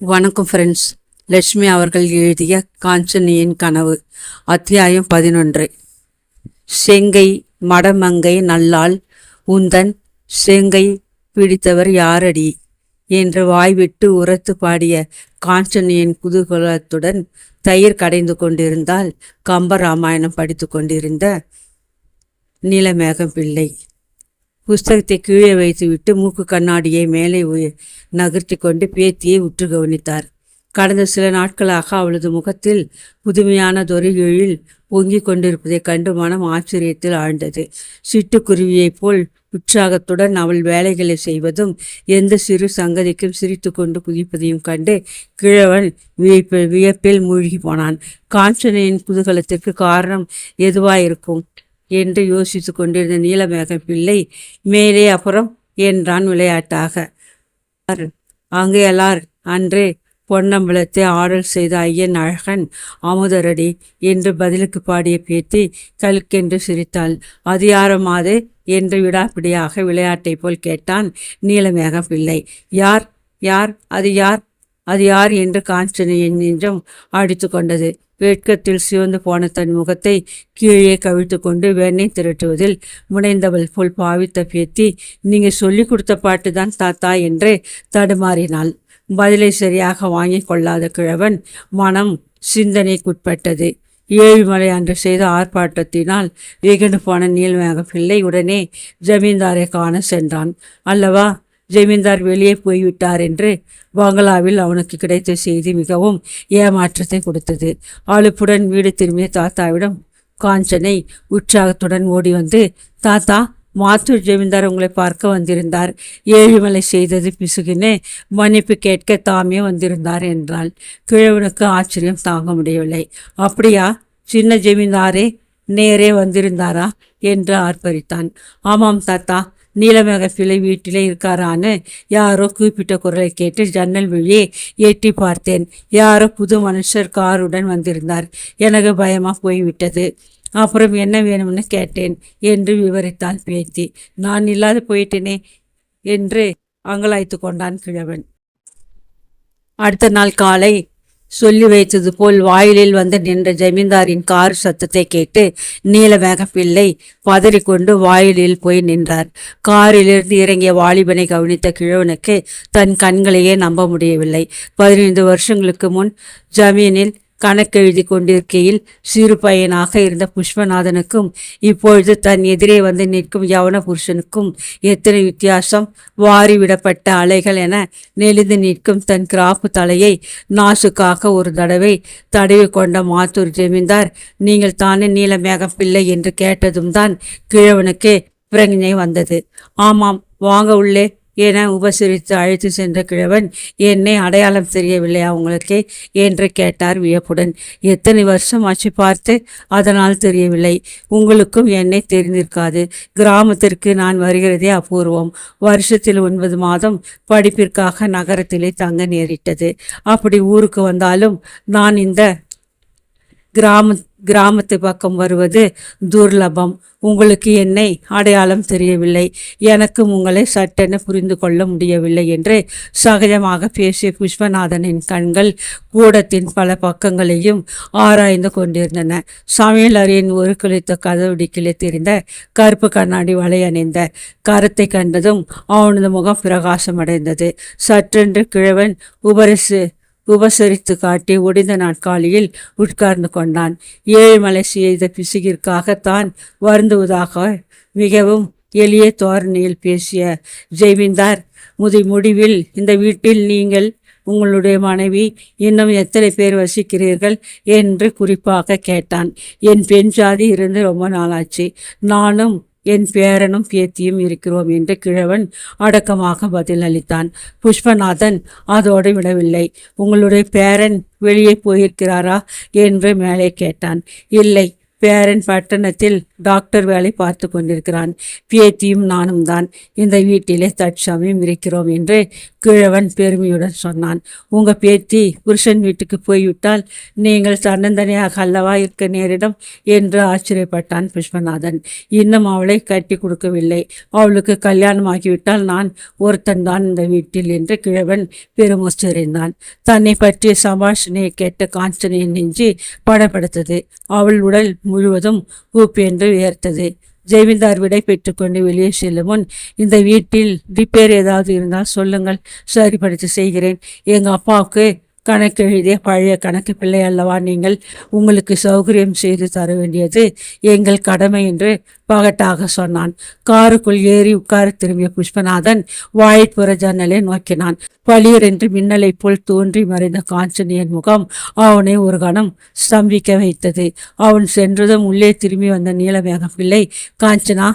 வணக்கம் ஃப்ரெண்ட்ஸ். லட்சுமி அவர்கள் எழுதிய காஞ்சனியின் கனவு, அத்தியாயம் 11. செங்கை மடமங்கை நல்லாள், உந்தன் செங்கை பிடித்தவர் யாரடி என்று வாய்விட்டு உரத்து பாடிய காஞ்சனியின் குதூகலத்துடன் தயிர் கடைந்து கொண்டிருந்தால் கம்பராமாயணம் படித்து கொண்டிருந்த நீலமேகம் பிள்ளை. புஸ்தகத்தை கீழே வைத்துவிட்டு மூக்கு கண்ணாடியை மேலே நகர்த்தி கொண்டு பேத்தியை உற்று கவனித்தார். கடந்த சில நாட்களாக அவளது முகத்தில் புதுமையானதொரு எழில் பொங்கிக் கொண்டிருப்பதைக் கண்டு மனம் ஆச்சரியத்தில் ஆழ்ந்தது. சிட்டுக்குருவியைப் போல் உற்சாகத்துடன் அவள் வேலைகளை செய்வதும் எந்த சிறு சங்கதிக்கும் சிரித்து கொண்டு குதிப்பதையும் கண்டு கிழவன் வியப்பில் மூழ்கி போனான். காஞ்சனையின் குதூகலத்திற்கு காரணம் எதுவாயிருக்கும் என்று யோசித்து கொண்டிருந்த நீலமேகம் பிள்ளை மேலே அப்புறம் என்றான் விளையாட்டாக. அங்கே எல்லார் அன்றே பொன்னம்பலத்தை ஆடல் செய்த ஐயன் அழகன் அமுதரடி என்று பதிலுக்கு பாடிய பேத்தி கல்கென்று சிரித்தாள். அது யாரமாது என்று விடாப்பிடியாக விளையாட்டை போல் கேட்டான் நீலமேகம் பிள்ளை. யார் யார் அது யார் அது யார் என்று காஞ்சனையின் நெஞ்சம் அடித்து கொண்டது. வேட்கத்தில் சிவந்து போன தன் முகத்தை கீழே கவிழ்த்து கொண்டு வெண்ணெய் திரட்டுவதில் முனைந்தவள் போல் பாவித்த பேத்தி, நீங்க சொல்லி கொடுத்த பாட்டுதான் தாத்தா என்று தடுமாறினாள். பதிலை சரியாக வாங்கி கொள்ளாத கிழவன் மனம் சிந்தனைக்குட்பட்டது. ஏழுமலை அன்று செய்த ஆர்ப்பாட்டத்தினால் வெகுண்டு போன நீலமேகம் பிள்ளை உடனே ஜமீன்தாரை காண சென்றான். அல்லவா, ஜமீன்தார் வெளியே போய்விட்டார் என்று பங்களாவில் அவனுக்கு கிடைத்த செய்தி மிகவும் ஏமாற்றத்தை கொடுத்தது. அலுப்புடன் வீடு திரும்பிய தாத்தாவிடம் காஞ்சனை உற்சாகத்துடன் ஓடி வந்து, தாத்தா, மாத்தூர் ஜமீன்தார் உங்களை பார்க்க வந்திருந்தார். ஏழுமலை செய்தது பிசுகின்னு மன்னிப்பு கேட்க தாமே வந்திருந்தார் என்றாள். கிழவனுக்கு ஆச்சரியம் தாங்க முடியவில்லை. அப்படியா, சின்ன ஜமீன்தாரே நேரே வந்திருந்தாரா என்று ஆர்ப்பரித்தான். ஆமாம் தாத்தா, நீலமேக பிள்ளை வீட்டிலே இருக்காரான்னு யாரோ கூப்பிட்ட குரலை கேட்டு ஜன்னல் வழியே எட்டி பார்த்தேன். யாரோ புது மனுஷர் காருடன் வந்திருந்தார். எனக்கு பயமாக போய்விட்டது. அப்புறம் என்ன வேணும்னு கேட்டேன் என்று விவரித்தாள் பேத்தி. நான் இல்லாது போயிட்டேனே என்று அங்கலாய்த்து கொண்டான் கிழவன். அடுத்த நாள் காலை சொல்லி வைத்தது போல் வாயிலில் வந்து நின்ற ஜமீன்தாரின் கார் சத்தத்தை கேட்டு நீலமேக பிள்ளை பதறிக்கொண்டு வாயிலில் போய் நின்றார். காரிலிருந்து இறங்கிய வாலிபனை கவனித்த கிழவனுக்கு தன் கண்களையே நம்ப முடியவில்லை. 15 வருஷங்களுக்கு முன் ஜமீனில் கணக்கெழுதி கொண்டிருக்கையில் சிறு பையனாக இருந்த புஷ்பநாதனுக்கும் இப்பொழுது தன் எதிரே வந்து நிற்கும் யவன புருஷனுக்கும் எத்தனை வித்தியாசம்! வாரிவிடப்பட்ட அலைகள் என நெளிந்து நிற்கும் தன் கிராப்பு தலையை நாசுக்காக ஒரு தடவை தடவி கொண்ட மாத்தூர் ஜமீன்தார், நீங்கள் தானே நீலமேகம் பிள்ளை என்று கேட்டதும் தான் கிழவனுக்கு பிரஞை வந்தது. ஆமாம், வாங்க உள்ளே என உபசரித்து அழைத்து சென்ற கிழவன், என்னை அடையாளம் தெரியவில்லையா உங்களுக்கு என்று கேட்டார் வியப்புடன். எத்தனை வருஷம் ஆச்சு பார்த்து, அதனால் தெரியவில்லை. உங்களுக்கும் என்னை தெரிந்திருக்காது. கிராமத்திற்கு நான் வருகிறதே அபூர்வம். வருஷத்தில் 9 மாதம் படிப்பிற்காக நகரத்திலே தங்க நேரிட்டது. அப்படி ஊருக்கு வந்தாலும் நான் இந்த கிராமத்து பக்கம் வருவது துர்லபம். உங்களுக்கு என்னை அடையாளம் தெரியவில்லை, எனக்கும் உங்களை சட்டென புரிந்து கொள்ள முடியவில்லை என்று சகஜமாக பேசிய புஷ்பநாதனின் கண்கள் கூடத்தின் பல பக்கங்களையும் ஆராய்ந்து கொண்டிருந்தன. சமையல் அறையின் ஒரு கிழித்த கதவடிக்கிலே தெரிந்த கருப்பு கண்ணாடி வலை அணிந்த கரத்தை கண்டதும் அவனது முகம் பிரகாசமடைந்தது. சற்றென்று கிழவன் உபசரித்து காட்டி ஒடிந்த நாட்காலியில் உட்கார்ந்து கொண்டான். ஏழுமலை செய்த பிசுகிற்காக தான் வருந்துவதாக மிகவும் எளிய தோரணையில் பேசிய ஜெமீன்தார், முடிவில் இந்த வீட்டில் நீங்கள், உங்களுடைய மனைவி, இன்னும் எத்தனை பேர் வசிக்கிறீர்கள் என்று குறிப்பாக கேட்டான். என் பெண் ஜாதி இருந்து ரொம்ப நாளாச்சு. நானும் என் பேரனும் பேத்தியும் இருக்கிறோம் என்று கிழவன் அடக்கமாக பதில் அளித்தான். புஷ்பநாதன் அதோடு விடவில்லை. உங்களுடைய பேரன் வெளியே போயிருக்கிறாரா என்று மேலே கேட்டான். இல்லை, பேரன் பட்டணத்தில் டாக்டர் வேலை பார்த்து கொண்டிருக்கிறான். பேத்தியும் நானும் தான் இந்த வீட்டிலே தற்சமயம் இருக்கிறோம் என்று கிழவன் பெருமையுடன் சொன்னான். உங்கள் பேத்தி புருஷன் வீட்டுக்கு போய்விட்டால் நீங்கள் தன்னந்தனியாக அல்லவா இருக்க நேரிடம் என்று ஆச்சரியப்பட்டான் புஷ்பநாதன். இன்னும் அவளை கட்டி கொடுக்கவில்லை. அவளுக்கு கல்யாணமாகிவிட்டால் நான் ஒருத்தன் தான் இந்த வீட்டில் என்று கிழவன் பெருமூச்சறிந்தான். தன்னை பற்றிய சபாஷணையை கேட்ட காஞ்சனையின் நெஞ்சு படப்படுத்தது. அவள் உடல் முழுவதும் ஊப்பென்று உயர்த்தது. ஜெமீன்தார் விடை பெற்றுக்கொண்டு வெளியே செல்லும் முன், இந்த வீட்டில் ரிப்பேர் ஏதாவது இருந்தால் சொல்லுங்கள், சரிப்படுத்தி செய்கிறேன். எங்கள் அப்பாவுக்கு கணக்கு எழுதிய பழைய கணக்கு பிள்ளை அல்லவா நீங்கள்? உங்களுக்கு சௌகரியம் செய்து தர வேண்டியது எங்கள் கடமை என்று பகட்டாக சொன்னான். காருக்குள் ஏறி உட்கார திரும்பிய புஷ்பநாதன் வாய்ப்புற ஜன்னலை நோக்கினான். பளிரென்று மின்னலை போல் தோன்றி மறைந்த காஞ்சனியின் முகம் அவனை ஒரு கணம் ஸ்தம்பிக்க வைத்தது. அவன் சென்றதும் உள்ளே திரும்பி வந்த நீலமேகம் பிள்ளை, காஞ்சனா,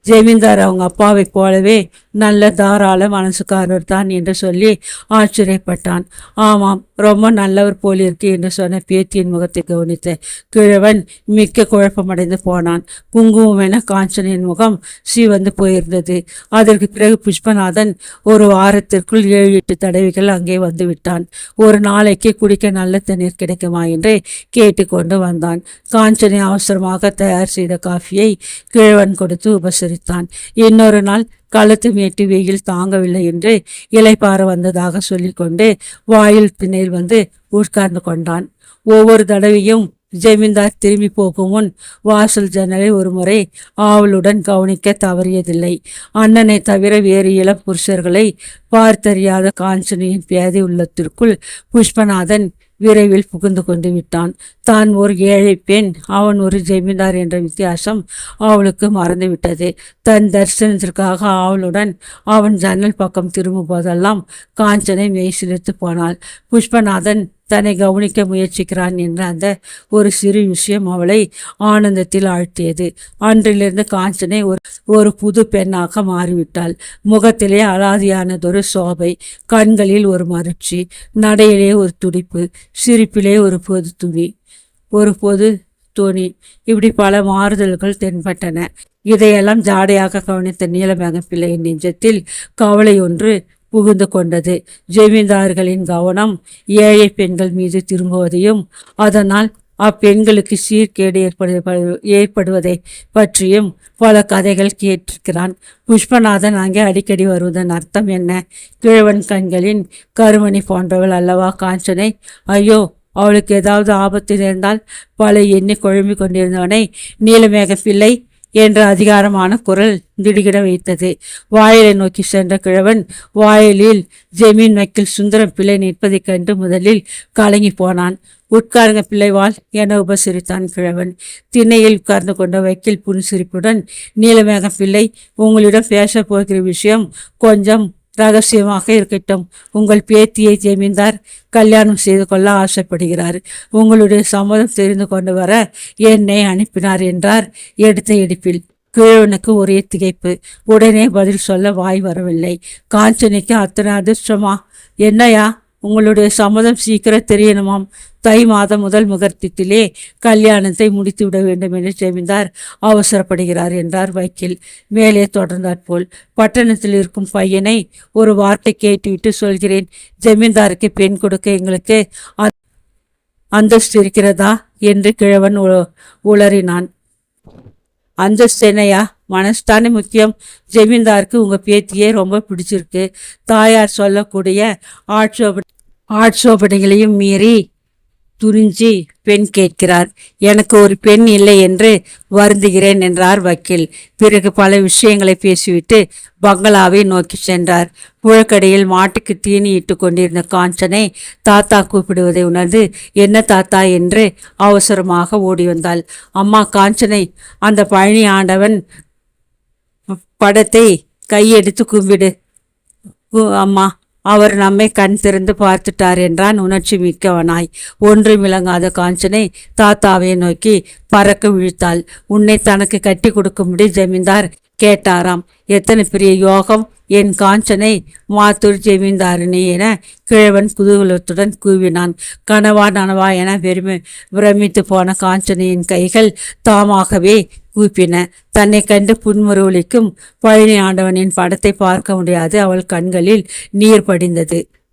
ஜெமீன்தார் அவங்க அப்பாவை போலவே நல்ல தாராள மனசுக்காரர் தான் என்று சொல்லி ஆச்சரியப்பட்டான். ஆமாம், ரொம்ப நல்லவர் போலிருக்கு என்று சொன்ன பேத்தியின் முகத்தை கவனித்த கிழவன் மிக்க குழப்பமடைந்து போனான். குங்குமம் என காஞ்சனின் முகம் சிவந்து போயிருந்தது. அதற்கு பிறகு புஷ்பநாதன் ஒரு வாரத்திற்குள் 7-8 தடவைகள் அங்கே வந்து விட்டான். ஒரு நாளைக்கு குடிக்க நல்ல தண்ணீர் கிடைக்குமா என்று கேட்டுக்கொண்டு வந்தான். காஞ்சனை அவசரமாக தயார் செய்த காஃபியை கிழவன் கொடுத்து உபசரித்தான். இன்னொரு நாள் களத்து மேட்டு வெயில் தாங்கவில்லை என்று இலைப்பார வந்ததாக சொல்லிக்கொண்டு வாயில் திணையில் வந்து உட்கார்ந்து கொண்டான். ஒவ்வொரு தடவையும் ஜெமீன்தார் திரும்பி போகும் முன் வாசல் ஜன்னலை ஒரு முறை ஆவலுடன் கவனிக்க தவறியதில்லை. அண்ணனை தவிர வேறு இளம் புருஷர்களை பார்த்தறியாத காஞ்சனியின் பேதை உள்ளத்திற்குள் புஷ்பநாதன் விரைவில் புகுந்து கொண்டு விட்டான். தான் ஒரு ஏழை பெண், அவன் ஒரு ஜெமீன்தார் என்ற வித்தியாசம் அவளுக்கு மறந்துவிட்டது. தன் தரிசனத்திற்காக அவளுடன் அவன் ஜன்னல் பக்கம் திரும்பும் போதெல்லாம் காஞ்சனை மெய் சிலிர்த்து போனாள். புஷ்பநாதன் தன்னை கவனிக்க முயற்சிக்கிறான் என்ற அந்த ஒரு சிறு விஷயம் அவளை ஆனந்தத்தில் ஆழ்த்தியது. அன்றிலிருந்து காஞ்சனை ஒரு புது பெண்ணாக மாறிவிட்டாள். முகத்திலே அலாதியானதொரு சோபை, கண்களில் ஒரு மகிழ்ச்சி, நடையிலே ஒரு துடிப்பு, சிரிப்பிலே ஒரு பொது துணி, இப்படி பல மாறுதல்கள் தென்பட்டன. இதையெல்லாம் ஜாடையாக கவனித்த நீலமேகம் பிள்ளையின் நெஞ்சத்தில் கவலை ஒன்று புகுந்து கொண்டது. ஜெமீன்தார்களின் கவனம் ஏழை பெண்கள் மீது திரும்புவதையும் அதனால் அப்பெண்களுக்கு சீர்கேடு ஏற்படுவதை பற்றியும் பல கதைகள் கேட்டிருக்கிறான். புஷ்பநாதன் அங்கே அடிக்கடி வருவதன் அர்த்தம் என்ன? கிழவன் கண்களின் கருமணி போன்றவள் அல்லவா காஞ்சனை. ஐயோ, அவளுக்கு ஏதாவது ஆபத்து நேர்ந்தால் பல எண்ணி குழம்பி கொண்டிருந்தவனை நீலமேக பிள்ளை என்ற அதிகாரமான குரல் திடுகிட வைத்தது. வாயிலை நோக்கி சென்ற கிழவன் வாயிலில் ஜெமீன் வக்கீல் சுந்தரம் பிள்ளை நிற்பதைக் கண்டு முதலில் கலங்கி போனான். உட்காருங்க பிள்ளைவாள் என உபசரித்தான் கிழவன். திண்ணையில் உட்கார்ந்து கொண்ட வக்கீல் புன்சிரிப்புடன், நீலமேகம் பிள்ளை, உங்களிடம் பேச போகிற விஷயம் கொஞ்சம் ரகசியமாக இருக்கட்டும். உங்கள் பேத்தியை ஜெமீன்தார் கல்யாணம் செய்து கொள்ள ஆசைப்படுகிறார். உங்களுடைய சம்மதம் தெரிந்து கொண்டு வர என்னை அனுப்பினார் என்றார் எடுத்த எடுப்பில். கிழவனுக்கு ஒரே திகைப்பு. உடனே பதில் சொல்ல வாய் வரவில்லை. காஞ்சனைக்கு அத்தனை அதிர்ஷ்டமா? என்னையா, உங்களுடைய சம்மதம் சீக்கிரம் தெரியணுமாம். தை மாதம் முதல் முகூர்த்தத்திலே கல்யாணத்தை முடித்து விட வேண்டும் என்று ஜெமீன்தார் அவசரப்படுகிறார் என்றார் வக்கீல். மேலே தொடர்ந்தாற்போல், பட்டணத்தில் இருக்கும் பையனை ஒரு வார்த்தை கேட்டுவிட்டு சொல்கிறேன். ஜெமீன்தாருக்கு பெண் கொடுக்க எங்களுக்கு அந்தஸ்து இருக்கிறதா என்று கிழவன் உளறினான். அந்தஸ்தெனையா, மனசுதானே முக்கியம். ஜெமீன்தாருக்கு உங்கள் பேத்தியே ரொம்ப பிடிச்சிருக்கு. தாயார் சொல்லக்கூடிய ஆட்சோபனைகளையும் மீறி துணிஞ்சி பெண் கேட்கிறார். எனக்கு ஒரு பெண் இல்லை என்று வருந்துகிறேன் என்றார் வக்கீல். பிறகு பல விஷயங்களை பேசிவிட்டு பங்களாவை நோக்கி சென்றார். புழக்கடையில் மாட்டுக்கு தீனி இட்டு கொண்டிருந்த காஞ்சனை தாத்தா கூப்பிடுவதை உணர்ந்து, என்ன தாத்தா என்று அவசரமாக ஓடி வந்தாள். அம்மா காஞ்சனை, அந்த பழனி ஆண்டவன் படத்தை கையெடுத்து கும்பிடு அம்மா, அவர் நம்மை கண் திறந்து பார்த்துட்டார் என்றான் உணர்ச்சி மிக்கவனாய். ஒன்றும் விளங்காத காஞ்சனை தாத்தாவை நோக்கி பறக்க விழித்தாள். உன்னை தனக்கு கட்டி கொடுக்கும்படி ஜமீன்தார் கேட்டாராம். எத்தனை பெரிய யோகம் என் காஞ்சனை மாத்தூர் ஜெமீன்தாரினி என கிழவன் குதூகலத்துடன் கூவினான். கனவா நனவா என பிரமித்து போன காஞ்சனையின் கைகள் தாமாகவே கூப்பின. தன்னை கண்டு புன்முறுவலிக்கும் பழனி ஆண்டவனின் படத்தை பார்க்க முடியாது அவள் கண்களில் நீர் படிந்தது.